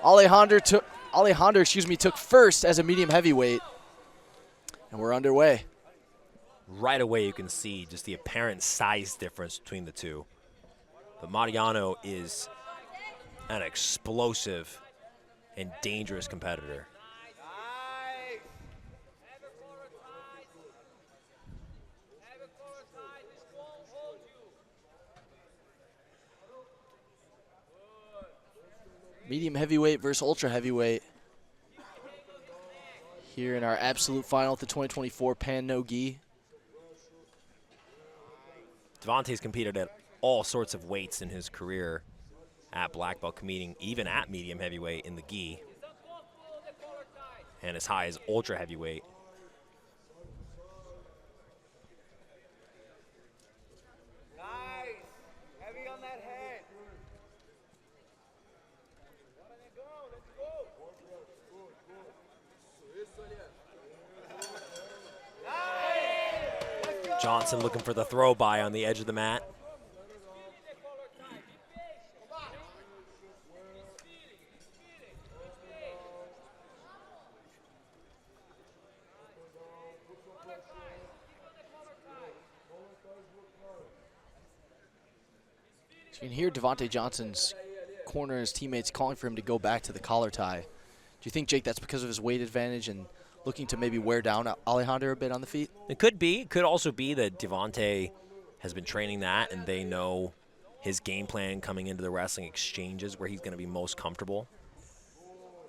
Alehander took first as a medium heavyweight. And we're underway. Right away you can see just the apparent size difference between the two. But Mariano is an explosive and dangerous competitor. Medium heavyweight versus ultra heavyweight. Here in our absolute final at the 2024 Pan No Gi. Devhonte's competed at all sorts of weights in his career at black belt, competing even at medium heavyweight in the gi, and as high as ultra heavyweight. Johnson looking for the throw by on the edge of the mat. So you can hear Devhonte Johnson's corner and his teammates calling for him to go back to the collar tie. Do you think, Jake, that's because of his weight advantage and looking to maybe wear down Alehander a bit on the feet? It could be. It could also be that Devhonte has been training that and they know his game plan coming into the wrestling exchanges where he's going to be most comfortable.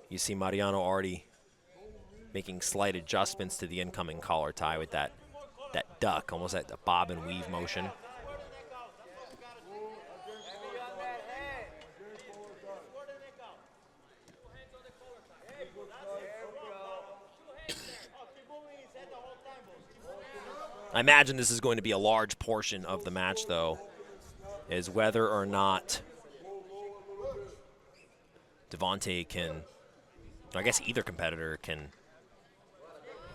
You see Mariano already making slight adjustments to the incoming collar tie with that duck, almost like the bob and weave motion. I imagine this is going to be a large portion of the match, though, is whether or not Devhonte can, I guess either competitor can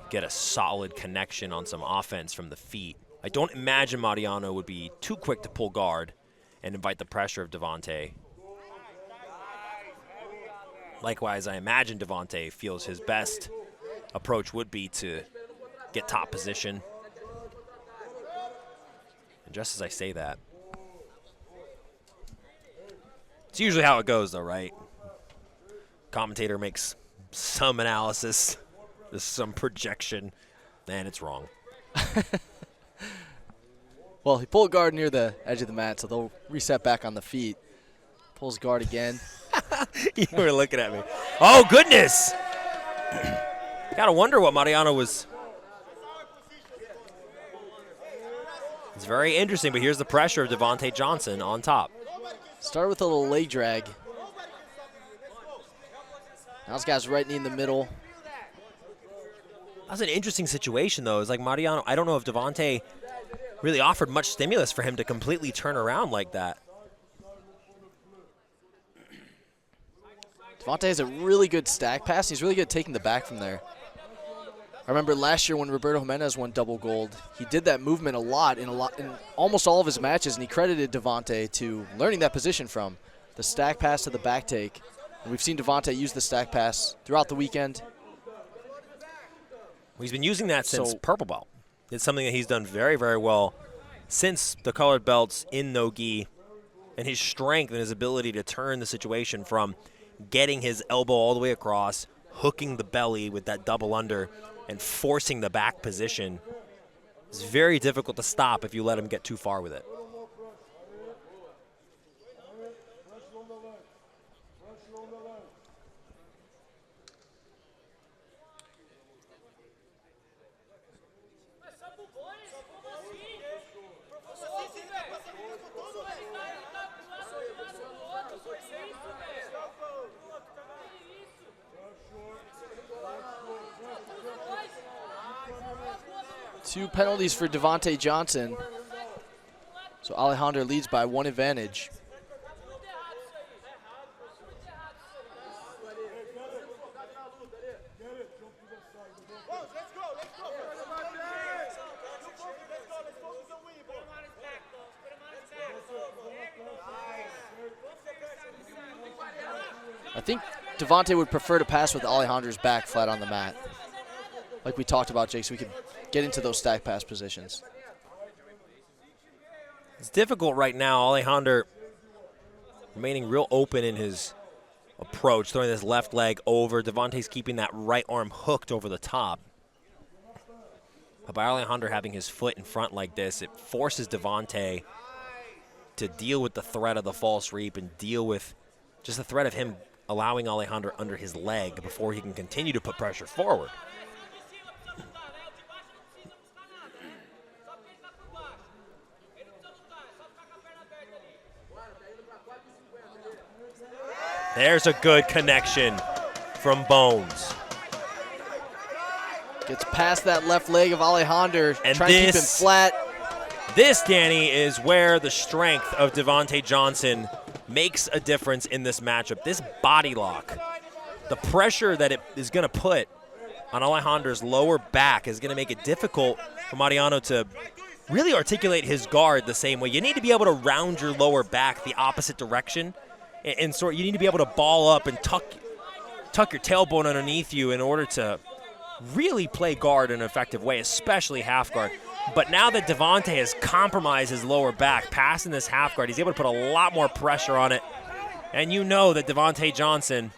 get a solid connection on some offense from the feet. I don't imagine Mariano would be too quick to pull guard and invite the pressure of Devhonte. Likewise, I imagine Devhonte feels his best approach would be to get top position. And just as I say that, it's usually how it goes, though, right? Commentator makes some analysis, there's some projection, and it's wrong. Well, he pulled guard near the edge of the mat, so they'll reset back on the feet. Pulls guard again. You were looking at me. Oh, goodness! Gotta wonder what Mariano was. It's very interesting, but here's the pressure of Devhonte Johnson on top. Started with a little leg drag. Now this guy's right knee in the middle. That's an interesting situation, though. It's like Mariano, I don't know if Devhonte really offered much stimulus for him to completely turn around like that. Devhonte has a really good stack pass. He's really good at taking the back from there. I remember last year when Roberto Jimenez won double gold, he did that movement a lot in almost all of his matches, and he credited Devhonte to learning that position from the stack pass to the back take. And we've seen Devhonte use the stack pass throughout the weekend. He's been using that since purple belt. It's something that he's done very, very well since the colored belts in no-gi, and his strength and his ability to turn the situation from getting his elbow all the way across, hooking the belly with that double under, and forcing the back position. It's very difficult to stop if you let him get too far with it. Two penalties for Devhonte Johnson. So Alehander leads by one advantage. I think Devhonte would prefer to pass with Alehander's back flat on the mat. Like we talked about, Jake, so we could get into those stack pass positions. It's difficult right now. Alehander remaining real open in his approach, throwing his left leg over. Devhonte's keeping that right arm hooked over the top. But by Alehander having his foot in front like this, it forces Devhonte to deal with the threat of the false reap and deal with just the threat of him allowing Alehander under his leg before he can continue to put pressure forward. There's a good connection from Bones. Gets past that left leg of Alehander, and trying to keep him flat. This, Danny, is where the strength of Devhonte Johnson makes a difference in this matchup. This body lock, the pressure that it is going to put on Alehander's lower back is going to make it difficult for Mariano to really articulate his guard the same way. You need to be able to round your lower back the opposite direction, and sort you need to be able to ball up and tuck your tailbone underneath you in order to really play guard in an effective way, especially half guard. But now that Devhonte has compromised his lower back, passing this half guard, he's able to put a lot more pressure on it. And you know that Devhonte Johnson,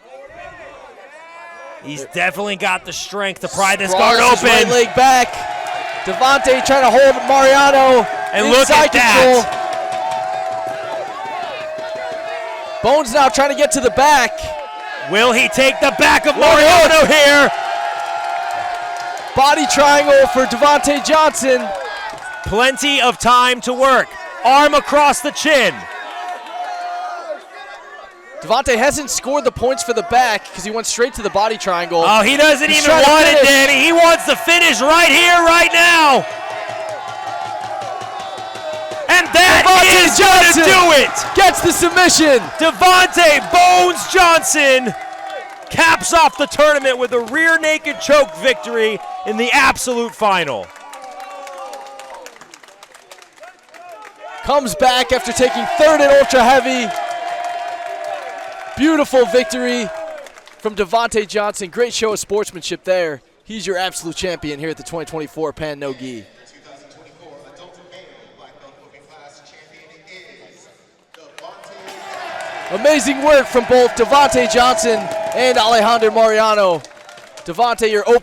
he's definitely got the strength to pry this guard open. Right leg back. Devhonte trying to hold Mariano. And look at control. that. Bones now trying to get to the back. Will he take the back of Mariano here? Body triangle for Devhonte Johnson. Plenty of time to work. Arm across the chin. Devhonte hasn't scored the points for the back because he went straight to the body triangle. Oh, he doesn't even want it, Danny. He wants the finish right here, right now. And that is going to do it. Gets the submission. Devhonte Bones Johnson caps off the tournament with a rear naked choke victory in the absolute final. Comes back after taking third at ultra heavy. Beautiful victory from Devhonte Johnson. Great show of sportsmanship there. He's your absolute champion here at the 2024 Pan No Gi. Amazing work from both Devhonte Johnson and Alehander Mariano. Devhonte, your open